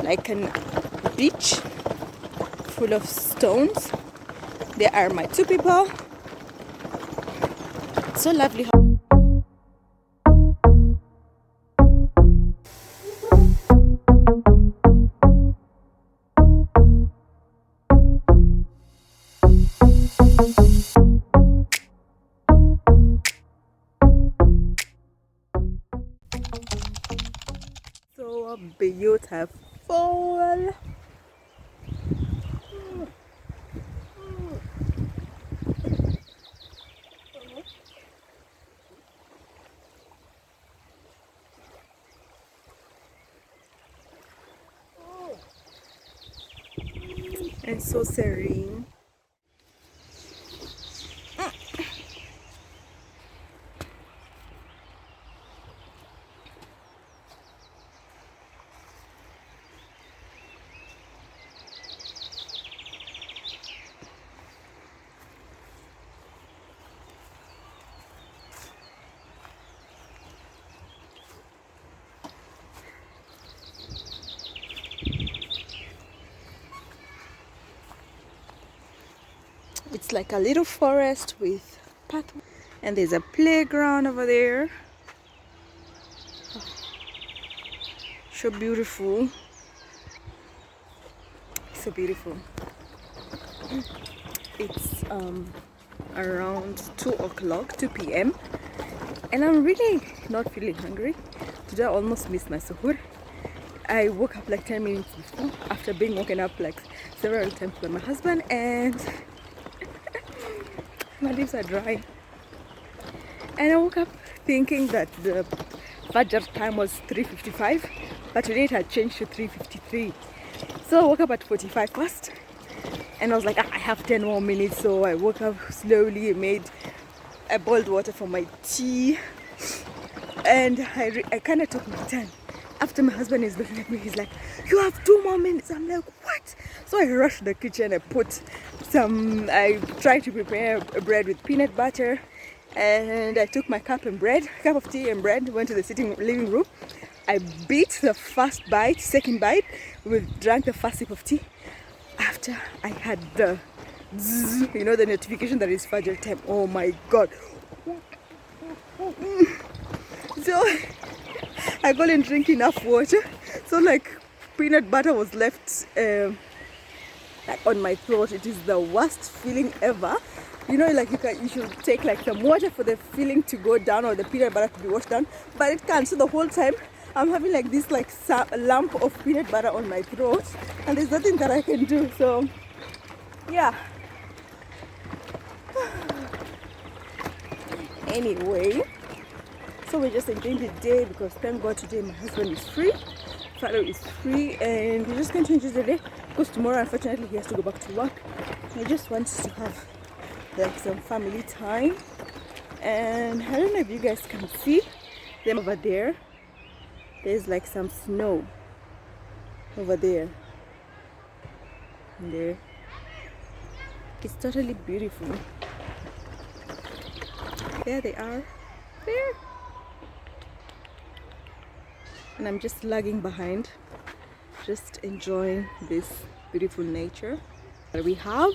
like a beach full of stones. There are my two people. So lovely. So beautiful. And so serene. It's like a little forest with pathway, and there's a playground over there. So beautiful. So beautiful. It's around 2 o'clock, 2 p.m. and I'm really not feeling hungry. Today I almost missed my suhoor. I woke up like 10 minutes before after being woken up like several times by my husband, and my lips are dry. And I woke up thinking that the Fajr time was 3:55, but today it had changed to 3:53. So I woke up at 45 past, and I was like, I have 10 more minutes. So I woke up slowly, made a boiled water for my tea, and I kind of took my time. After my husband is looking at me, he's like, you have 2 more minutes. I'm like, what? So I rushed to the kitchen. I tried to prepare a bread with peanut butter, and I took my cup of tea and bread, went to the living room. I beat the first bite, second bite, we drank the first sip of tea. After I had the zzz, the notification that it's Fajr time. Oh my God. So I couldn't drink enough water. So like peanut butter was left like on my throat. It is the worst feeling ever. Like you should take like some water for the feeling to go down or the peanut butter to be washed down, but it can't. So the whole time I'm having like this lump of peanut butter on my throat, and there's nothing that I can do. So yeah. Anyway, so we're just enjoying the day because thank God today my husband is free, Father is free, and we're just going to enjoy the day because tomorrow unfortunately he has to go back to work. I just want to have like some family time, and I don't know if you guys can see them over there. There's like some snow over there and there. It's totally beautiful. There they are, there, and I'm just lagging behind, just enjoying this beautiful nature that we have.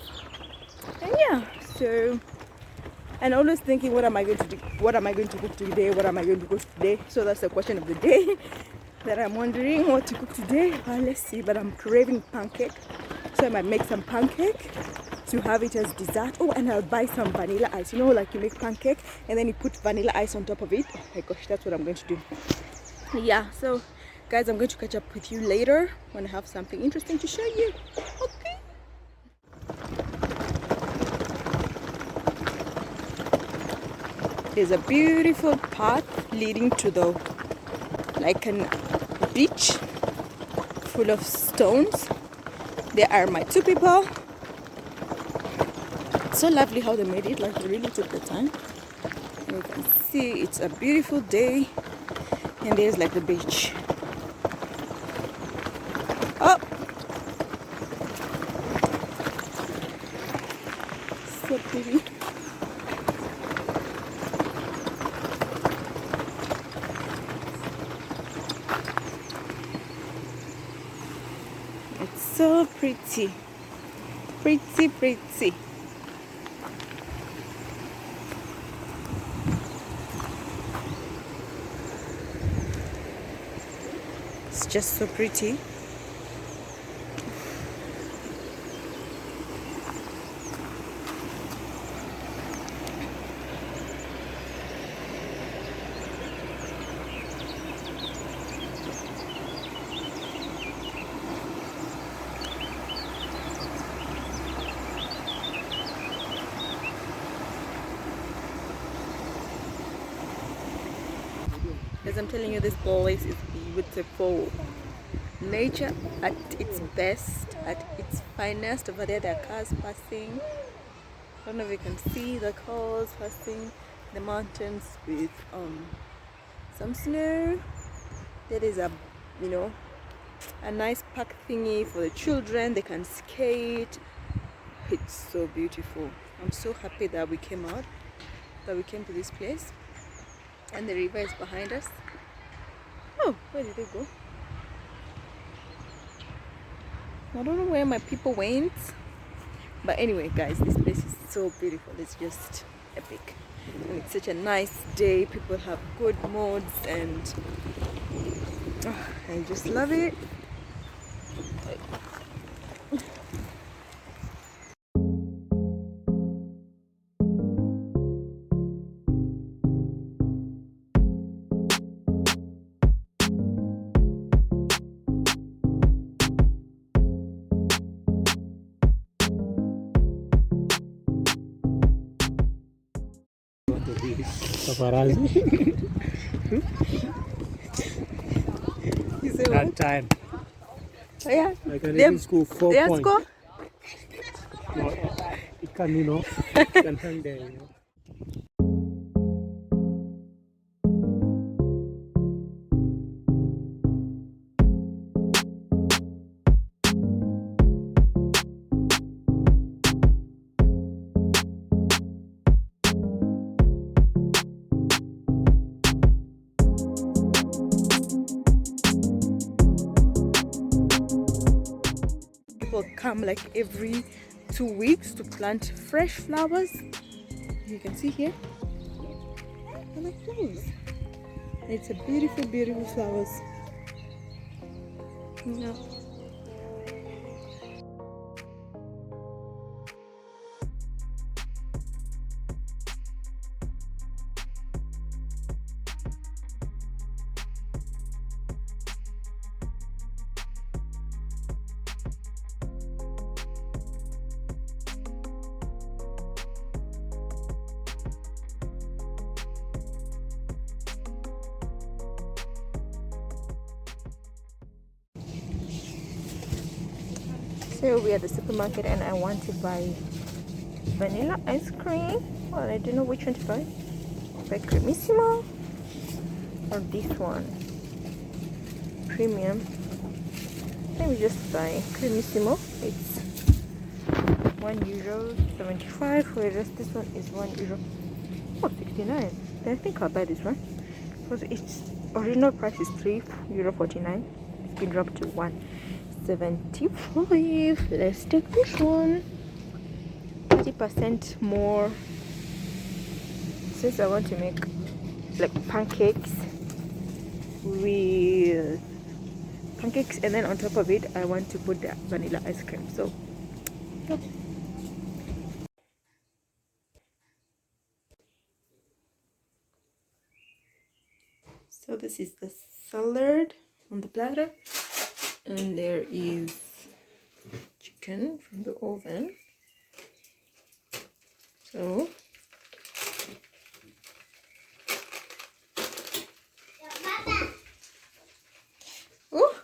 And yeah, so, and always thinking, what am I going to do? What am I going to cook today? What am I going to cook today? So that's the question of the day that I'm wondering what to cook today. Well, let's see, but I'm craving pancake, so I might make some pancake to have it as dessert. Oh, and I'll buy some vanilla ice. Like you make pancake and then you put vanilla ice on top of it. Oh my gosh, that's what I'm going to do. Yeah, so guys, I'm going to catch up with you later when I have something interesting to show you. Okay. There's a beautiful path leading to like a beach full of stones. There are my two people. So lovely how they made it, like they really took the time. And you can see it's a beautiful day, and there's like the beach. Oh, so pretty. It's so pretty. Pretty, pretty. It's just so pretty. As I'm telling you, this place is beautiful. Nature at its best, at its finest. Over there, there are cars passing. I don't know if you can see the cars passing. The mountains with some snow. There is a, you know, a nice park thingy for the children. They can skate. It's so beautiful. I'm so happy that we came out, that we came to this place. And the river is behind us. Oh, where did they go? I don't know where my people went. But anyway, guys, this place is so beautiful. It's just epic. And it's such a nice day. People have good moods and I just love it. Paparazzi. You say That what? time. Oh, yeah. I can even score 4 They points. score? No, it can, it can hang there, People come like every 2 weeks to plant fresh flowers. You can see here. I like flowers. It's a beautiful, beautiful flowers. Yeah. So we are at the supermarket and I want to buy vanilla ice cream. Well, I don't know which one to buy. Buy Cremissimo or this one, premium. Let me just buy Cremissimo. It's €1.75, whereas this one is €1.69. Then I think I'll buy this one because its original price is €3.49. It's been dropped to $1.75. Let's take this one. 30% more, since I want to make like pancakes and then on top of it I want to put the vanilla ice cream. So yep. So this is the salad on the platter, and there is chicken from the oven. So oh,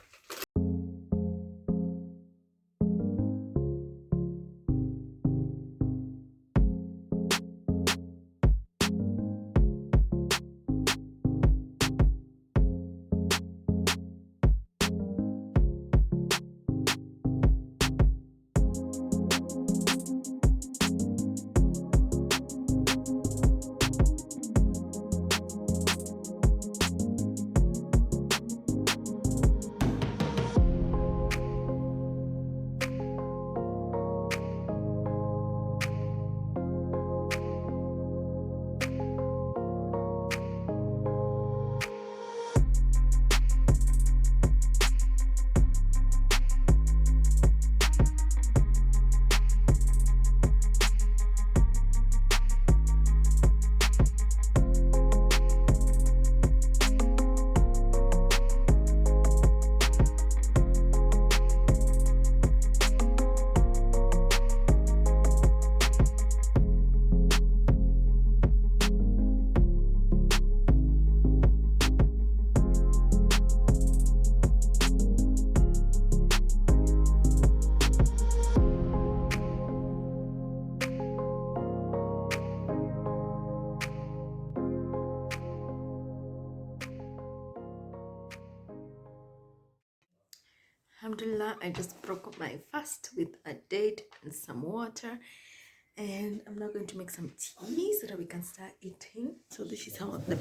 I just broke up my fast with a date and some water, and I'm now going to make some tea so that we can start eating. So this is how the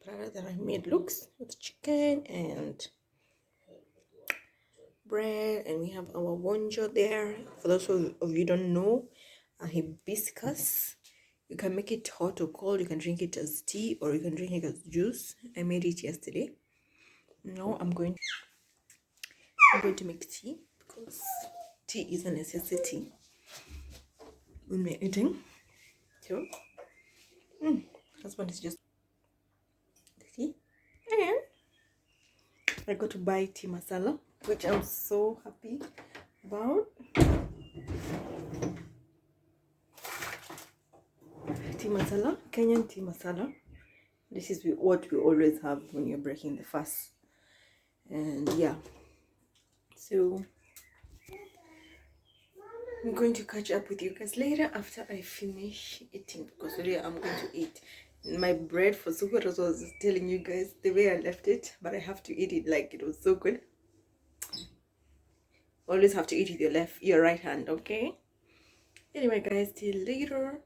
platter that I made looks, with chicken and bread, and we have our wonjo there. For those of you who don't know, a hibiscus. You can make it hot or cold. You can drink it as tea or you can drink it as juice. I made it yesterday. Now I'm going to make tea because tea is a necessity when we're eating. So husband is just tea, and I got to buy tea masala, which I'm so happy about. Tea masala, Kenyan tea masala. This is what we always have when you're breaking the fast. And yeah, so I'm going to catch up with you guys later after I finish eating, because today I'm going to eat my bread for suhoor. As I was telling you guys the way I left it, but I have to eat it like it was so good. Always have to eat with your right hand, okay? Anyway guys, till later.